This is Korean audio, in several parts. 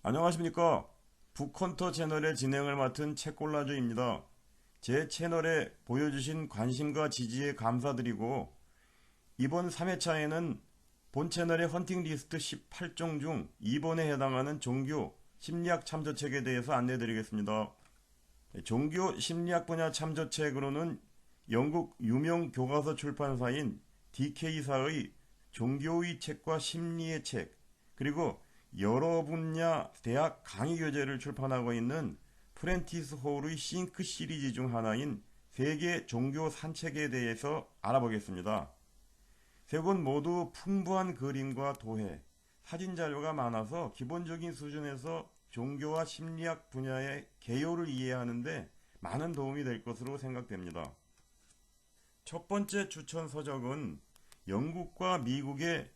안녕하십니까. 북헌터 채널의 진행을 맡은 책골라주입니다. 제 채널에 보여주신 관심과 지지에 감사드리고 이번 3회차에는 본 채널의 헌팅 리스트 18종 중 2번에 해당하는 종교 심리학 참조책에 대해서 안내드리겠습니다. 종교 심리학 분야 참조책으로는 영국 유명 교과서 출판사인 DK사의 종교의 책과 심리의 책, 그리고 여러 분야 대학 강의 교재를 출판하고 있는 프렌티스 홀의 싱크 시리즈 중 하나인 세계 종교 산책에 대해서 알아보겠습니다. 세 권 모두 풍부한 그림과 도해, 사진 자료가 많아서 기본적인 수준에서 종교와 심리학 분야의 개요를 이해하는데 많은 도움이 될 것으로 생각됩니다. 첫 번째 추천 서적은 영국과 미국의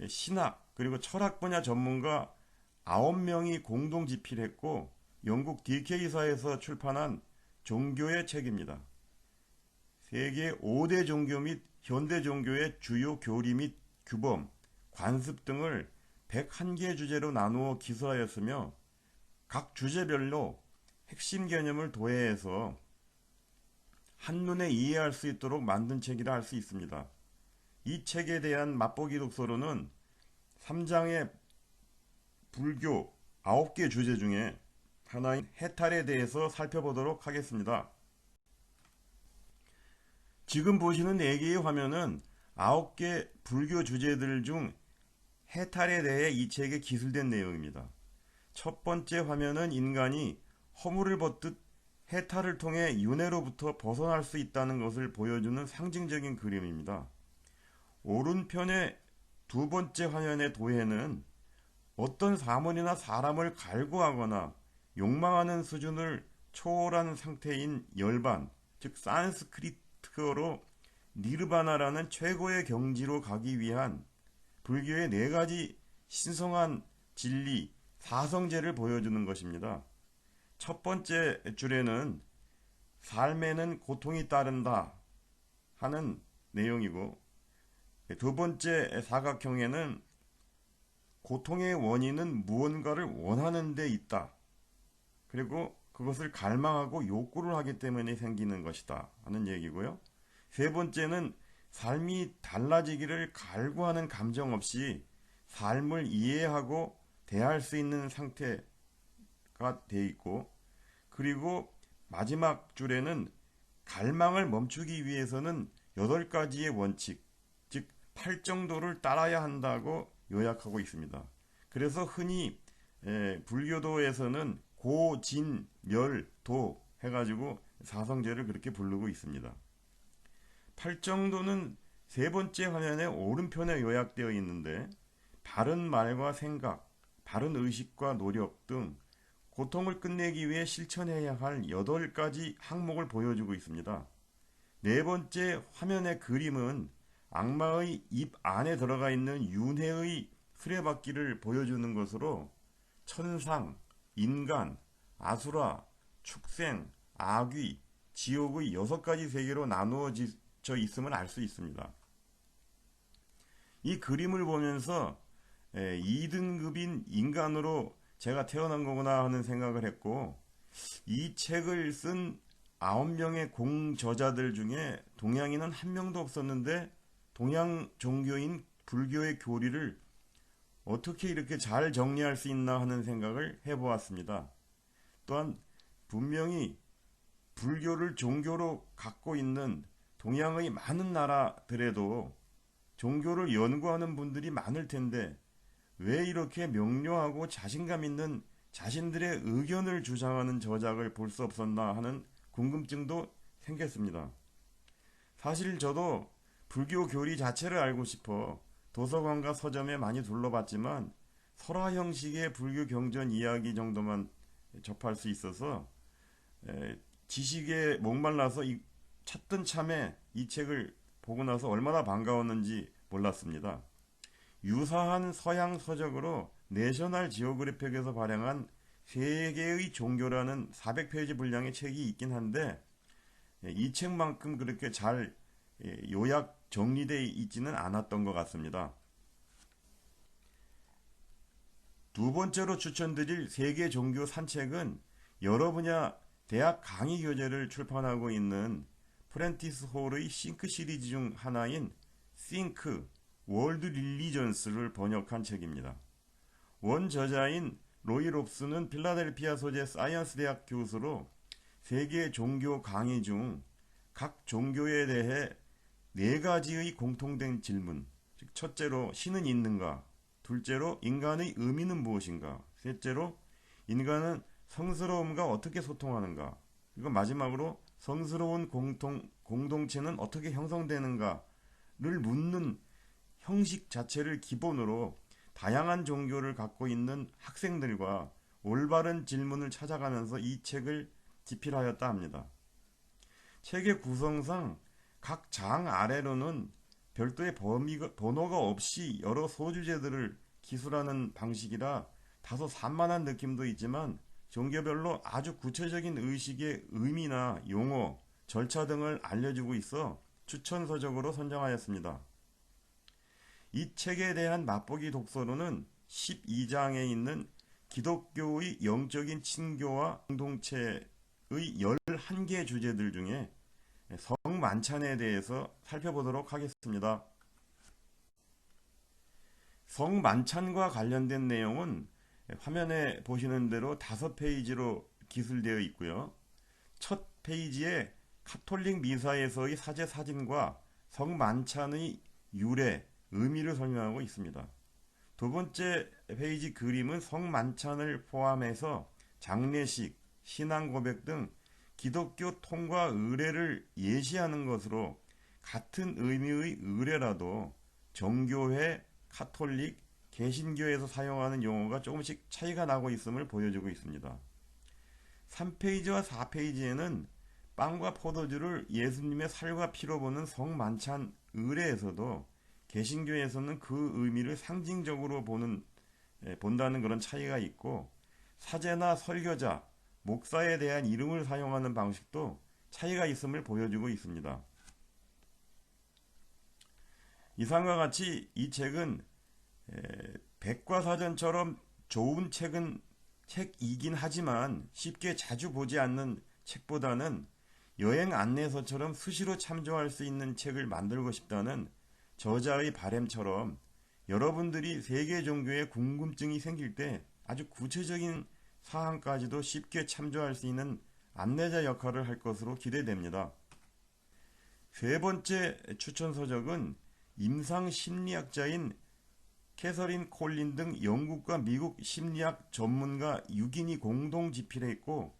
신학 그리고 철학 분야 전문가 9명이 공동 집필했고 영국 DK사에서 출판한 종교의 책입니다. 세계 5대 종교 및 현대 종교의 주요 교리 및 규범, 관습 등을 101개 주제로 나누어 기술하였으며 각 주제별로 핵심 개념을 도해해서 한눈에 이해할 수 있도록 만든 책이라 할 수 있습니다. 이 책에 대한 맛보기 독서로는 3장의 불교 9개 주제 중에 하나인 해탈에 대해서 살펴보도록 하겠습니다. 지금 보시는 4개의 화면은 9개 불교 주제들 중 해탈에 대해 이 책에 기술된 내용입니다. 첫 번째 화면은 인간이 허물을 벗듯 해탈을 통해 윤회로부터 벗어날 수 있다는 것을 보여주는 상징적인 그림입니다. 오른편의 두 번째 화면의 도해는 어떤 사물이나 사람을 갈구하거나 욕망하는 수준을 초월한 상태인 열반, 즉 산스크리트어로 니르바나라는 최고의 경지로 가기 위한 불교의 4가지 신성한 진리, 사성제를 보여주는 것입니다. 첫 번째 줄에는 삶에는 고통이 따른다 하는 내용이고, 두 번째 사각형에는 고통의 원인은 무언가를 원하는 데 있다. 그리고 그것을 갈망하고 욕구를 하기 때문에 생기는 것이다 하는 얘기고요. 세 번째는 삶이 달라지기를 갈구하는 감정 없이 삶을 이해하고 대할 수 있는 상태가 돼 있고, 그리고 마지막 줄에는 갈망을 멈추기 위해서는 8가지의 원칙, 즉 8정도를 따라야 한다고 요약하고 있습니다. 그래서 흔히 불교도에서는 고, 진, 멸, 도 해가지고 사성제를 그렇게 부르고 있습니다. 8정도는 세 번째 화면의 오른편에 요약되어 있는데 바른 말과 생각, 바른 의식과 노력 등 고통을 끝내기 위해 실천해야 할 8가지 항목을 보여주고 있습니다. 네 번째 화면의 그림은 악마의 입 안에 들어가 있는 윤회의 수레바퀴를 보여주는 것으로 천상, 인간, 아수라, 축생, 악귀, 지옥의 6가지 세계로 나누어져 있음을 알 수 있습니다. 이 그림을 보면서 2등급인 인간으로 제가 태어난 거구나 하는 생각을 했고, 이 책을 쓴 9명의 공저자들 중에 동양인은 한 명도 없었는데 동양 종교인 불교의 교리를 어떻게 이렇게 잘 정리할 수 있나 하는 생각을 해보았습니다. 또한 분명히 불교를 종교로 갖고 있는 동양의 많은 나라들에도 종교를 연구하는 분들이 많을 텐데 왜 이렇게 명료하고 자신감 있는 자신들의 의견을 주장하는 저작을 볼 수 없었나 하는 궁금증도 생겼습니다. 사실 저도 불교 교리 자체를 알고 싶어 도서관과 서점에 많이 둘러봤지만 설화 형식의 불교 경전 이야기 정도만 접할 수 있어서 지식에 목말라서 찾던 참에 이 책을 보고 나서 얼마나 반가웠는지 몰랐습니다. 유사한 서양 서적으로 내셔널 지오그래픽에서 발행한 세계의 종교라는 400페이지 분량의 책이 있긴 한데 이 책만큼 그렇게 잘 요약 정리되어 있지는 않았던 것 같습니다. 두 번째로 추천드릴 세계 종교 산책은 여러 분야 대학 강의 교재를 출판하고 있는 프렌티스 홀의 싱크 시리즈 중 하나인 Think World Religions를 번역한 책입니다. 원 저자인 로이 롭스는 필라델피아 소재 사이언스 대학 교수로 세계 종교 강의 중 각 종교에 대해 네 가지의 공통된 질문, 즉 첫째로 신은 있는가, 둘째로 인간의 의미는 무엇인가, 셋째로 인간은 성스러움과 어떻게 소통하는가, 그리고 마지막으로 성스러운 공동체는 어떻게 형성되는가를 묻는 형식 자체를 기본으로 다양한 종교를 갖고 있는 학생들과 올바른 질문을 찾아가면서 이 책을 집필하였다 합니다. 책의 구성상 각 장 아래로는 별도의 번호가 없이 여러 소주제들을 기술하는 방식이라 다소 산만한 느낌도 있지만 종교별로 아주 구체적인 의식의 의미나 용어, 절차 등을 알려주고 있어 추천서적으로 선정하였습니다. 이 책에 대한 맛보기 독서로는 12장에 있는 기독교의 영적인 친교와 공동체의 11개 주제들 중에 성만찬에 대해서 살펴보도록 하겠습니다. 성만찬과 관련된 내용은 화면에 보시는 대로 5페이지로 기술되어 있고요. 첫 페이지에 카톨릭 미사에서의 사제 사진과 성만찬의 유래, 의미를 설명하고 있습니다. 두 번째 페이지 그림은 성만찬을 포함해서 장례식, 신앙 고백 등 기독교 통과 의례를 예시하는 것으로 같은 의미의 의례라도 정교회, 카톨릭, 개신교에서 사용하는 용어가 조금씩 차이가 나고 있음을 보여주고 있습니다. 3페이지와 4페이지에는 빵과 포도주를 예수님의 살과 피로 보는 성만찬 의례에서도 개신교에서는 그 의미를 상징적으로 본다는 그런 차이가 있고, 사제나 설교자, 목사에 대한 이름을 사용하는 방식도 차이가 있음을 보여주고 있습니다. 이상과 같이 이 책은 백과사전처럼 좋은 책이긴 하지만 쉽게 자주 보지 않는 책보다는 여행 안내서처럼 수시로 참조할 수 있는 책을 만들고 싶다는 저자의 바람처럼 여러분들이 세계 종교에 궁금증이 생길 때 아주 구체적인 사항까지도 쉽게 참조할 수 있는 안내자 역할을 할 것으로 기대됩니다. 세 번째 추천서적은 임상 심리학자인 캐서린 콜린 등 영국과 미국 심리학 전문가 6인이 공동 집필했고,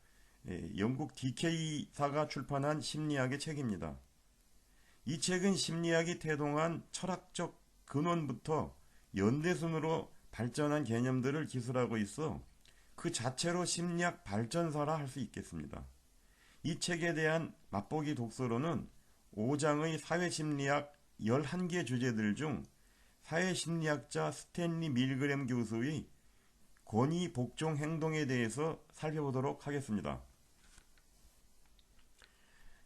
영국 DK사가 출판한 심리학의 책입니다. 이 책은 심리학이 태동한 철학적 근원부터 연대순으로 발전한 개념들을 기술하고 있어 그 자체로 심리학 발전사라 할 수 있겠습니다. 이 책에 대한 맛보기 독서로는 5장의 사회심리학 11개 주제들 중 사회심리학자 스탠리 밀그램 교수의 권위 복종 행동에 대해서 살펴보도록 하겠습니다.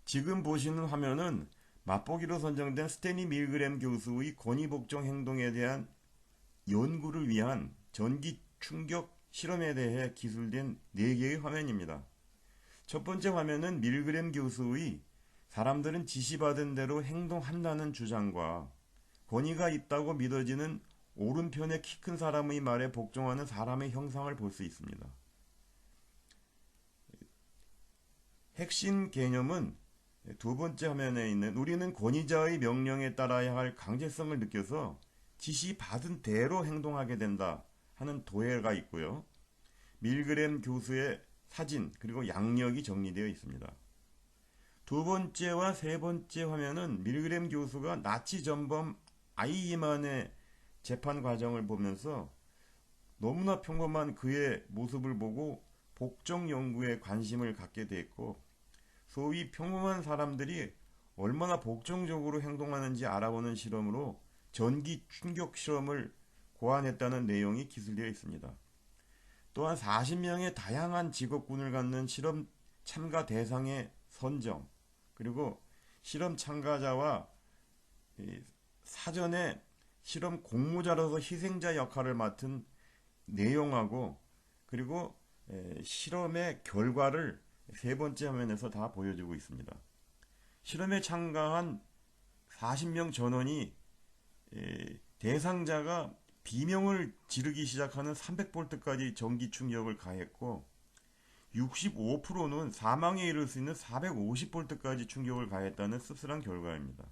지금 보시는 화면은 맛보기로 선정된 스탠리 밀그램 교수의 권위 복종 행동에 대한 연구를 위한 전기 충격 실험에 대해 기술된 4개의 화면입니다. 첫 번째 화면은 밀그램 교수의 사람들은 지시받은 대로 행동한다는 주장과 권위가 있다고 믿어지는 오른편의 키 큰 사람의 말에 복종하는 사람의 형상을 볼 수 있습니다. 핵심 개념은 두 번째 화면에 있는 우리는 권위자의 명령에 따라야 할 강제성을 느껴서 지시받은 대로 행동하게 된다 하는 도해가 있고요. 밀그램 교수의 사진 그리고 양력이 정리되어 있습니다. 두 번째와 세 번째 화면은 밀그램 교수가 나치 전범 아이히만의 재판 과정을 보면서 너무나 평범한 그의 모습을 보고 복종 연구에 관심을 갖게 됐고, 소위 평범한 사람들이 얼마나 복종적으로 행동하는지 알아보는 실험으로 전기 충격 실험을 고안했다는 내용이 기술되어 있습니다. 또한 40명의 다양한 직업군을 갖는 실험 참가 대상의 선정, 그리고 실험 참가자와 사전에 실험 공모자로서 희생자 역할을 맡은 내용하고 그리고 실험의 결과를 세 번째 화면에서 다 보여주고 있습니다. 실험에 참가한 40명 전원이 대상자가 비명을 지르기 시작하는 300볼트까지 전기 충격을 가했고 65%는 사망에 이를 수 있는 450볼트까지 충격을 가했다는 씁쓸한 결과입니다.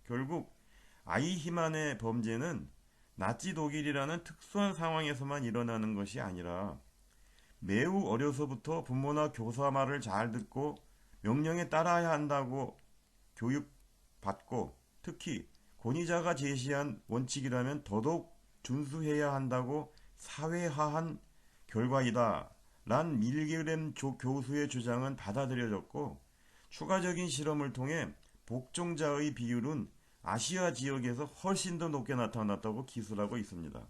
결국 아이히만의 범죄는 나치 독일이라는 특수한 상황에서만 일어나는 것이 아니라 매우 어려서부터 부모나 교사 말을 잘 듣고 명령에 따라야 한다고 교육받고 특히 권위자가 제시한 원칙이라면 더더욱 준수해야 한다고 사회화한 결과이다. 란 밀그램 교수의 주장은 받아들여졌고 추가적인 실험을 통해 복종자의 비율은 아시아 지역에서 훨씬 더 높게 나타났다고 기술하고 있습니다.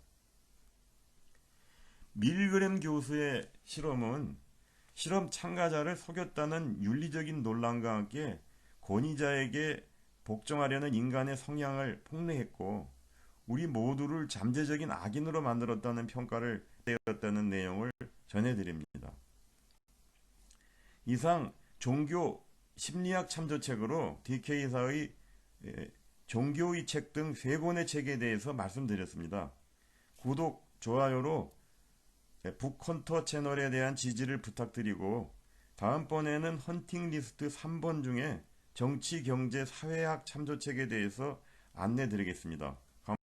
밀그램 교수의 실험은 실험 참가자를 속였다는 윤리적인 논란과 함께 권위자에게 복종하려는 인간의 성향을 폭로했고 우리 모두를 잠재적인 악인으로 만들었다는 평가를 내렸다는 내용을 전해드립니다. 이상 종교 심리학 참조책으로 DK사의 종교의 책 등 3권의 책에 대해서 말씀드렸습니다. 구독, 좋아요로 북헌터 채널에 대한 지지를 부탁드리고 다음번에는 헌팅 리스트 3번 중에 정치, 경제, 사회학 참조책에 대해서 안내드리겠습니다.